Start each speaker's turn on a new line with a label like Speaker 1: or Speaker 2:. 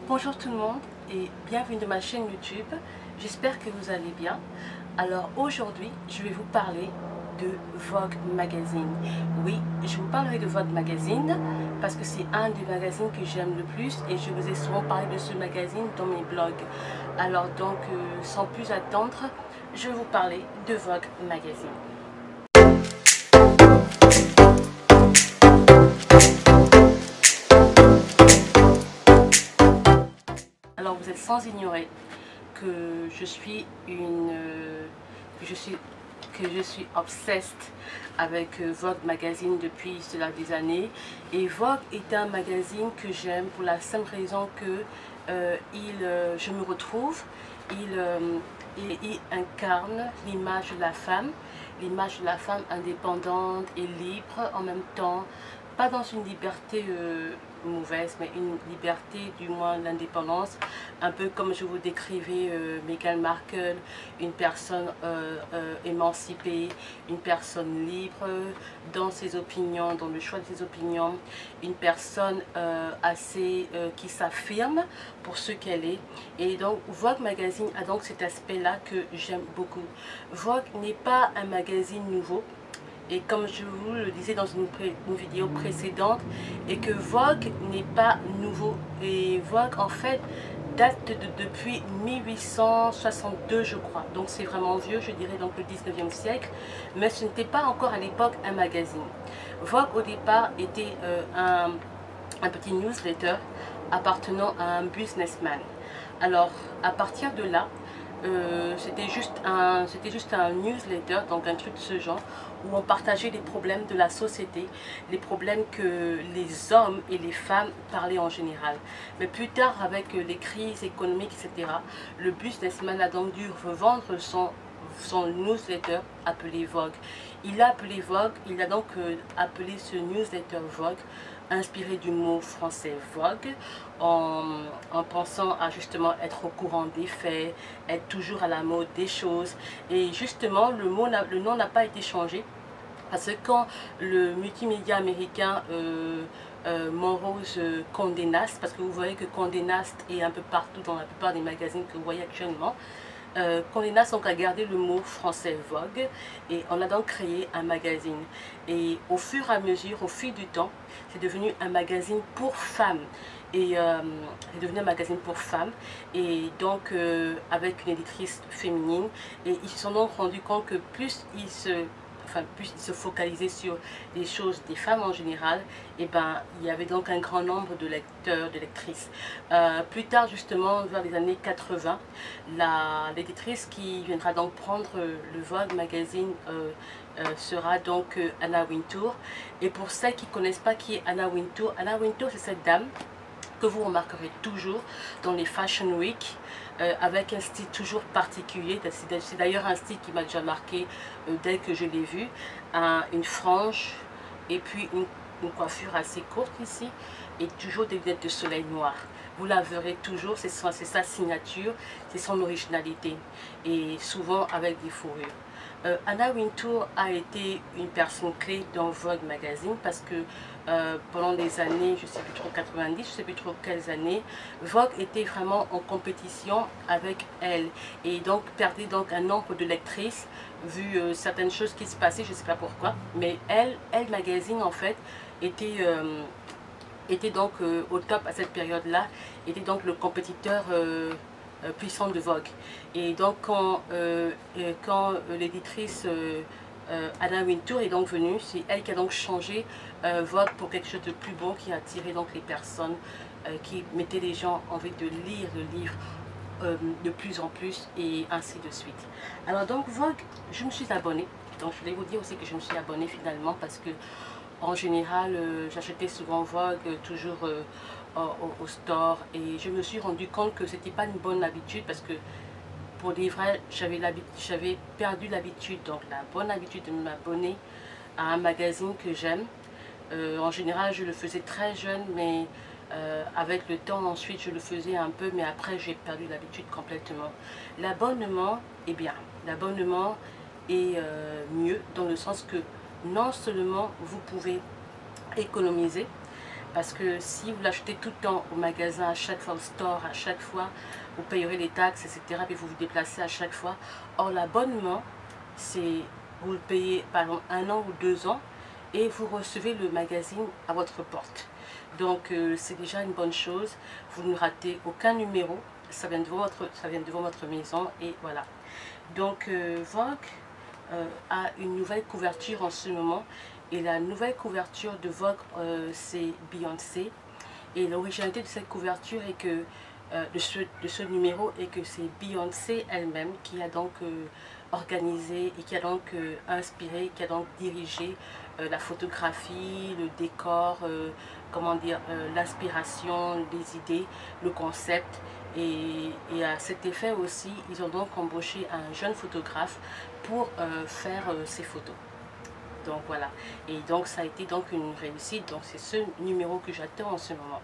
Speaker 1: Bonjour tout le monde et bienvenue dans ma chaîne YouTube. J'espère que vous allez bien. Alors aujourd'hui, je vais vous parler de Vogue Magazine. Oui, je vous parlerai de Vogue Magazine parce que c'est un des magazines que j'aime le plus et je vous ai souvent parlé de ce magazine dans mes blogs. Alors donc, sans plus attendre, je vais vous parler de Vogue Magazine. Alors vous êtes sans ignorer que je suis que je suis obsessed avec Vogue Magazine depuis cela des années. Et Vogue est un magazine que j'aime pour la simple raison que je me retrouve, il incarne l'image de la femme indépendante et libre en même temps, pas dans une liberté mauvaise, mais une liberté, du moins l'indépendance, un peu comme je vous décrivais Meghan Markle, une personne émancipée, une personne libre dans ses opinions, dans le choix de ses opinions, une personne qui s'affirme pour ce qu'elle est. Et donc Vogue Magazine a donc cet aspect-là que j'aime beaucoup. Vogue n'est pas un magazine nouveau. Et comme je vous le disais dans une vidéo précédente, et que Vogue n'est pas nouveau. Et Vogue, en fait, date depuis 1862, je crois. Donc c'est vraiment vieux, je dirais, donc le 19e siècle. Mais ce n'était pas encore à l'époque un magazine. Vogue, au départ, était un petit newsletter appartenant à un businessman. Alors, à partir de là, c'était juste un newsletter, donc un truc de ce genre, où on partageait les problèmes de la société, les problèmes que les hommes et les femmes parlaient en général. Mais plus tard, avec les crises économiques, etc., le businessman a donc dû revendre son newsletter appelé Vogue. Il a appelé Vogue, il a donc appelé ce newsletter Vogue, inspiré du mot français Vogue, en pensant à justement être au courant des faits, être toujours à la mode des choses. Et justement, le nom n'a pas été changé, parce que quand le multimédia américain Monrose Condé Nast, parce que vous voyez que Condé Nast est un peu partout dans la plupart des magazines que vous voyez actuellement, Condé Nast a gardé le mot français Vogue et on a donc créé un magazine. Et au fur et à mesure, au fil du temps, c'est devenu un magazine pour femmes. Et c'est devenu un magazine pour femmes. Et donc avec une éditrice féminine. Et ils se sont donc rendus compte que plus ils se focalisaient sur les choses des femmes en général, et ben il y avait donc un grand nombre de lecteurs, de lectrices. Plus tard, justement, vers les années 80, l'éditrice qui viendra donc prendre le Vogue Magazine sera donc Anna Wintour. Et pour celles qui ne connaissent pas qui est Anna Wintour c'est cette dame que vous remarquerez toujours dans les Fashion Week, avec un style toujours particulier. C'est d'ailleurs un style qui m'a déjà marqué dès que je l'ai vu. Une frange et puis une coiffure assez courte ici et toujours des lunettes de soleil noires. Vous la verrez toujours, c'est sa signature, c'est son originalité et souvent avec des fourrures. Anna Wintour a été une personne clé dans Vogue Magazine parce que pendant des années, je ne sais plus trop 90, je ne sais plus trop quelles années, Vogue était vraiment en compétition avec elle et donc perdait donc un nombre de lectrices vu certaines choses qui se passaient, je ne sais pas pourquoi, mais elle Magazine en fait était donc au top à cette période-là, était donc le compétiteur puissant de Vogue. Et donc quand l'éditrice Anna Wintour est donc venue, c'est elle qui a donc changé Vogue pour quelque chose de plus beau, qui a attiré donc les personnes, qui mettaient les gens envie de lire le livre de plus en plus et ainsi de suite. Alors donc Vogue, je me suis abonnée. Donc je voulais vous dire aussi que je me suis abonnée finalement parce que en général j'achetais souvent Vogue toujours au store et je me suis rendu compte que c'était pas une bonne habitude parce que pour dire vrai j'avais perdu l'habitude, donc la bonne habitude de m'abonner à un magazine que j'aime. En général je le faisais très jeune, mais avec le temps ensuite je le faisais un peu, mais après j'ai perdu l'habitude complètement. L'abonnement est bien, l'abonnement est mieux dans le sens que non seulement vous pouvez économiser, Parce que si vous l'achetez tout le temps au magasin, à chaque fois au store, à chaque fois, vous payerez les taxes, etc. Et vous vous déplacez à chaque fois. Or, l'abonnement, c'est vous le payez par exemple 1 an ou 2 ans et vous recevez le magazine à votre porte. Donc, c'est déjà une bonne chose. Vous ne ratez aucun numéro. Ça vient devant votre maison et voilà. Donc, Vogue a une nouvelle couverture en ce moment. Et la nouvelle couverture de Vogue, c'est Beyoncé. Et l'originalité de cette couverture est que, de ce numéro, est que c'est Beyoncé elle-même qui a donc organisé et qui a donc inspiré, qui a donc dirigé la photographie, le décor, comment dire, l'inspiration, les idées, le concept. Et à cet effet aussi, ils ont donc embauché un jeune photographe pour faire ces photos. Donc voilà, et donc ça a été donc une réussite, donc c'est ce numéro que j'attends en ce moment.